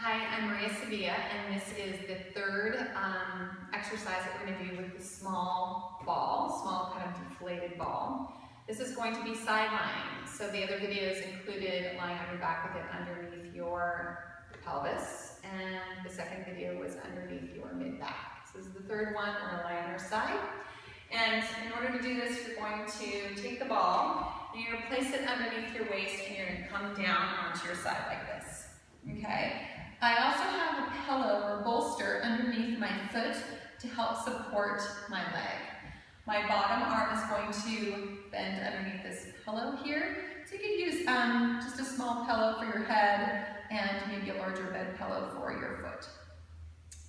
Hi, I'm Maria Sevilla, and this is the third exercise that we're going to do with the small ball, small kind of deflated ball. This is going to be side lying. So the other videos included lying on your back with it underneath your pelvis, and the second video was underneath your mid-back. So this is the third one. We're going to lie on our side. And in order to do this, you're going to take the ball, and you're going to place it underneath your waist, and you're going to come down onto your side like this. Okay? I also have a pillow or bolster underneath my foot to help support my leg. My bottom arm is going to bend underneath this pillow here. So you can use just a small pillow for your head and maybe a larger bed pillow for your foot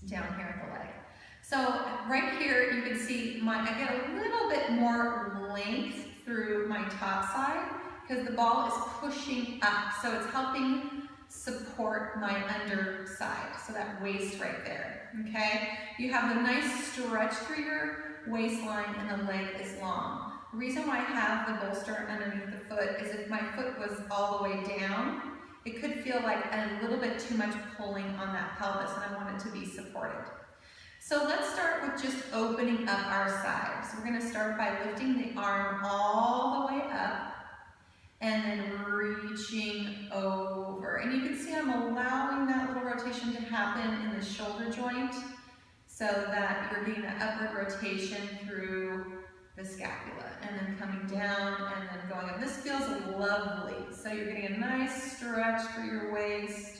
down here at the leg. So right here you can see I get a little bit more length through my top side because the ball is pushing up. So it's helping support my underside, so that waist right there, okay? You have a nice stretch through your waistline and the leg is long. The reason why I have the bolster underneath the foot is if my foot was all the way down, it could feel like a little bit too much pulling on that pelvis, and I want it to be supported. So let's start with just opening up our side. So we're gonna start by lifting the arm all the way up, and then reaching over. And you can see I'm allowing that little rotation to happen in the shoulder joint so that you're getting an upward rotation through the scapula. And then coming down and then going up. This feels lovely. So you're getting a nice stretch through your waist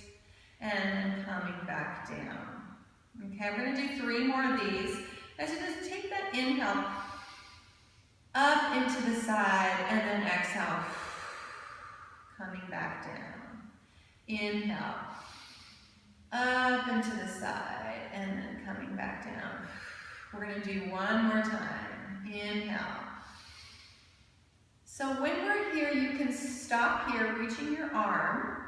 and then coming back down. Okay, we're gonna do 3 more of these. As you just take that inhale up into the side and then exhale. Coming back down. Inhale. Up into the side and then coming back down. We're going to do 1 more time. Inhale. So when we're here, you can stop here reaching your arm,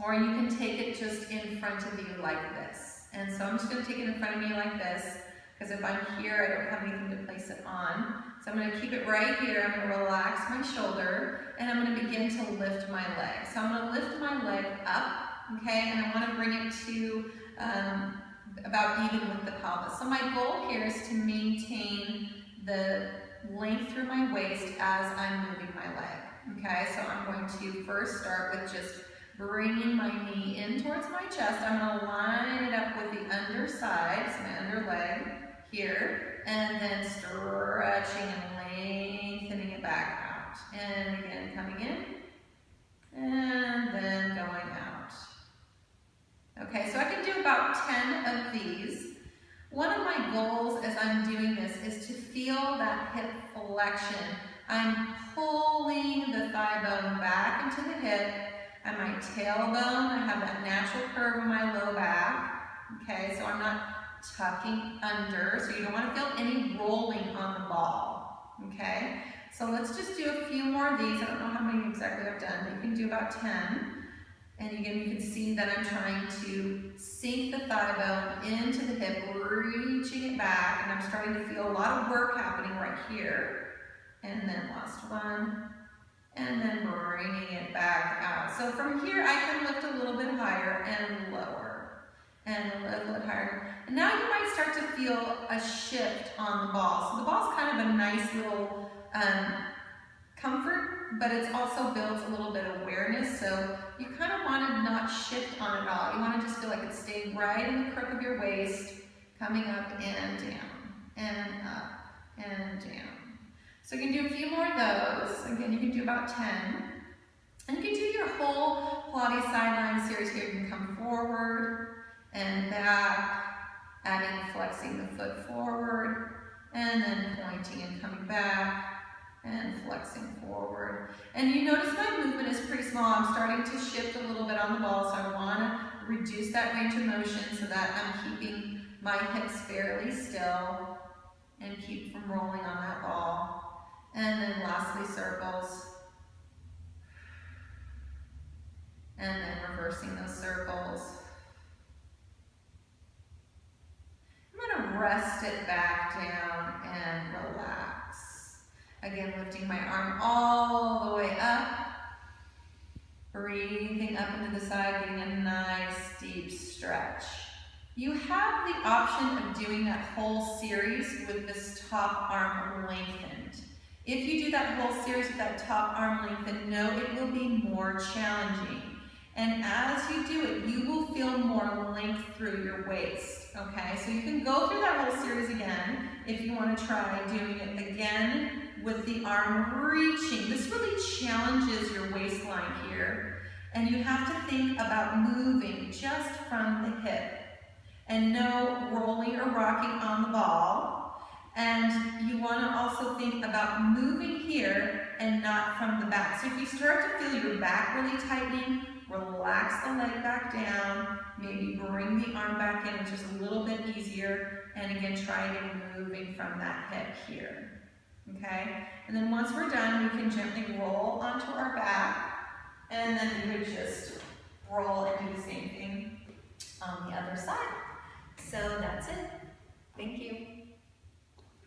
or you can take it just in front of you like this. And so I'm just going to take it in front of me like this, because if I'm here, I don't have anything to place it on. So I'm going to keep it right here. I'm going to relax my shoulder, and I'm going to begin to lift my leg. So I'm going to lift my leg up, okay, and I want to bring it to about even with the pelvis. So my goal here is to maintain the length through my waist as I'm moving my leg, okay? So I'm going to first start with just bringing my knee in towards my chest. I'm going to line it up with the underside, so my under leg here, and then stretching and lengthening it back out. And again, coming in, and then going out. Okay, so I can do about 10 of these. One of my goals as I'm doing this is to feel that hip flexion. I'm pulling the thigh bone back into the hip, and my tailbone, I have that natural curve in my low back. Okay, so I'm not tucking under, so you don't want to feel any rolling on the ball. Okay, so let's just do a few more of these. I don't know how many exactly I've done, but you can do about 10. And again, you can see that I'm trying to sink the thigh bone into the hip, reaching it back, and I'm starting to feel a lot of work happening right here. And then last one, and then bringing it back out. So from here, I can lift a little bit higher and lower, and a little bit higher. And now you might start to feel a shift on the ball. So the ball's kind of a nice little comfort, but it's also builds a little bit of awareness. So you kind of want to not shift on it all. You want to just feel like it's staying right in the crook of your waist, coming up and down, and up and down. So you can do a few more of those. Again, you can do about 10. And you can do your whole Pilates sideline series here. You can come forward and back, adding, flexing the foot forward, and then pointing and coming back, and flexing forward. And you notice my movement is pretty small. I'm starting to shift a little bit on the ball, so I want to reduce that range of motion so that I'm keeping my hips fairly still and keep from rolling on that ball. And then lastly, circles. And then reversing those circles. I'm going to rest it back down and relax. Again, lifting my arm all the way up. Breathing up into the side, getting a nice deep stretch. You have the option of doing that whole series with this top arm lengthened. If you do that whole series with that top arm lengthened, no, it will be more challenging. And as you do it, you will feel more length through your waist, okay? So you can go through that whole series again if you want to try doing it again with the arm reaching. This really challenges your waistline here. And you have to think about moving just from the hip. And no rolling or rocking on the ball. And you want to also think about moving here and not from the back. So if you start to feel your back really tightening, relax the leg back down, maybe bring the arm back in, which is a little bit easier, and again, try again moving from that hip here, okay? And then once we're done, we can gently roll onto our back, and then we would just roll and do the same thing on the other side. So that's it.